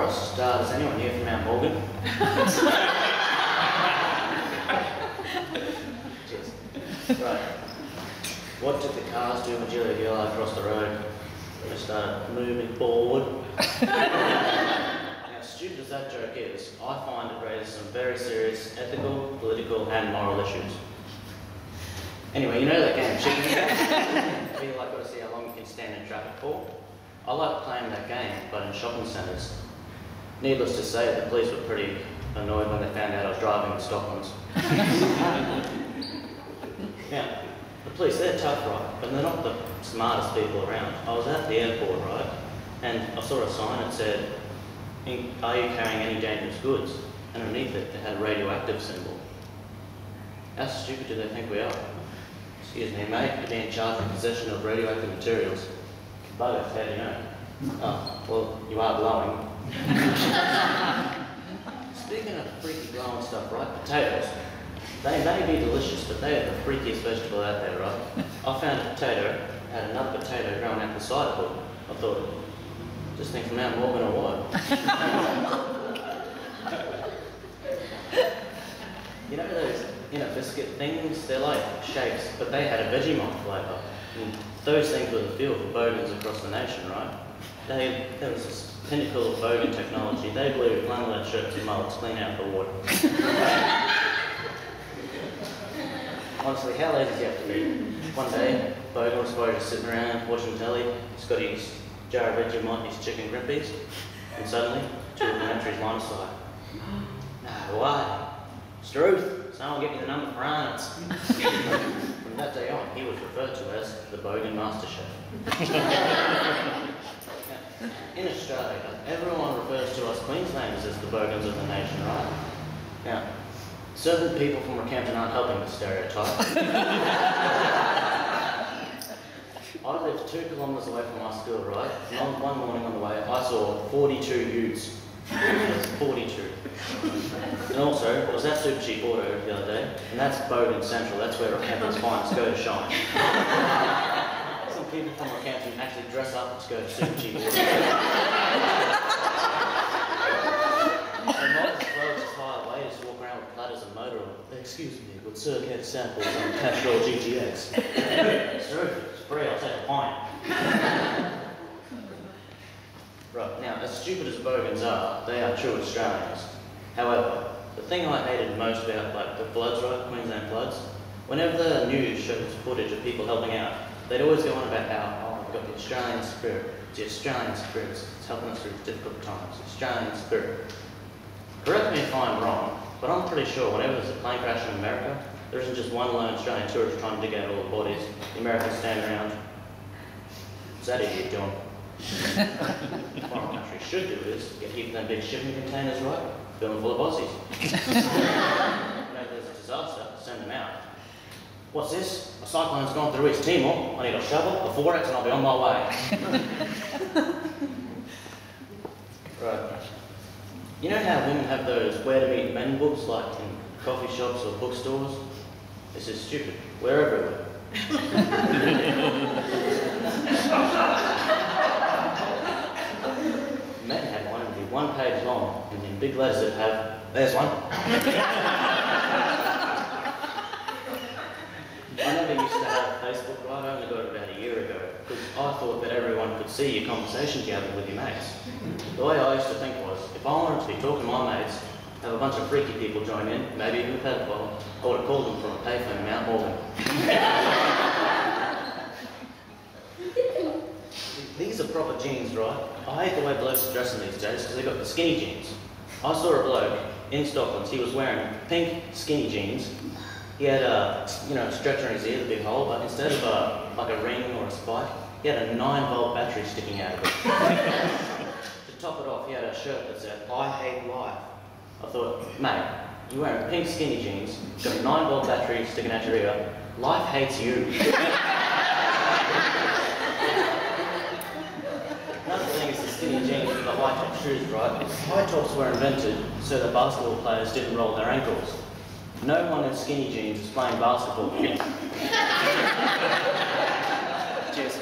a start, is anyone here from Mount Morgan? Cheers. Right. What did the cars do when Julia Gill across the road? They started moving forward. Now, stupid as that joke is, I find it raises some very serious ethical, political, and moral issues. Anyway, you know that game, chicken where you like got to see how long you can stand in traffic for? I like playing that game, but in shopping centres. Needless to say, the police were pretty annoyed when they found out I was driving in Stocklands. Now, the police, they're tough, right? But they're not the smartest people around. I was at the airport, right? And I saw a sign that said, "Are you carrying any dangerous goods?" And underneath it, it had a radioactive symbol. How stupid do they think we are? Excuse me, mate, you're being charged with possession of radioactive materials. Buzzz, how do you know? Oh, well, you are glowing. Speaking of freaky glowing stuff, right? Potatoes. They may be delicious, but they are the freakiest vegetable out there, right? I found a potato, had another potato growing out the side of it. I thought, this thing from Mount Morgan or what? You know those biscuit things? They're like shapes, but they had a Vegemite flavour. And those things were the fuel for bogans across the nation, right? There was this pinnacle of bogan technology. They blew flannelette shirts and mullets clean out the water. Honestly, how lazy do you have to be? One day, bogan was supposed to be sitting around watching telly. He's got his jar of Vegemite, his chicken grimpies, and suddenly, two of them enter his line of sight. No way. Struth, someone get me the number for Arnott's. From that day on, he was referred to as the Bogan Master Chef. In Australia, everyone refers to us Queenslanders as the Bogans of the nation, right? Now, certain people from Rockhampton aren't helping the stereotype. I lived 2 kilometres away from my school, right? And one morning on the way, I saw 42 utes. 42. And also, it was that Super Cheap Auto the other day, and that's Bogan Central. That's where Rockhampton's finest go to shine. Some people from Rockhampton actually dress up to go to Super Cheap Auto. And not as well as hire waiters to walk around with platters of motor oil. Excuse me, good sir, can I have samples on Castrol GTX? It's true, it's free, I'll take a pint. Right, now, as stupid as bogans are, they are true Australians. However, the thing I hated most about the floods, right, Queensland floods, whenever the news showed footage of people helping out, they'd always go on about how, oh, we've got the Australian spirit. It's the Australian spirit. It's helping us through difficult times. The Australian spirit. Correct me if I'm wrong, but I'm pretty sure whenever there's a plane crash in America, there isn't just one lone Australian tourist trying to dig out all the bodies. The Americans stand around. What's that idiot doing? What foreign country should do is get heap of them big shipping containers, right? Fill them full of Aussies. Whenever there's a disaster, send them out. What's this? A cyclone's gone through East Timor. I need a shovel, a 4X, and I'll be on my way. Right. You know how women have those where to meet men books, like in coffee shops or bookstores? This is stupid. We're everywhere. Men had one, it'd be 1 page long, and in big letters it'd have, there's one. I never used to have Facebook, right? I only got it about a year ago, because I thought that everyone could see your conversations you have with your mates. The way I used to think was, if I wanted to be talking to my mates, have a bunch of freaky people join in, maybe even a pedophile, I would have called them from a payphone in Mount Morgan. These are proper jeans, right? I hate the way blokes are dressing these days because they've got the skinny jeans. I saw a bloke in Stocklands, he was wearing pink skinny jeans. He had a, stretcher in his ear, the big hole, but instead of like a ring or a spike, he had a 9-volt battery sticking out of it. To top it off, he had a shirt that said, I hate life. I thought, mate, you're wearing pink skinny jeans, got a 9-volt battery sticking out your ear, life hates you. Another thing is the skinny jeans with the high-top shoes, right? High tops were invented so that basketball players didn't roll their ankles. No one in skinny jeans is playing basketball. Cheers.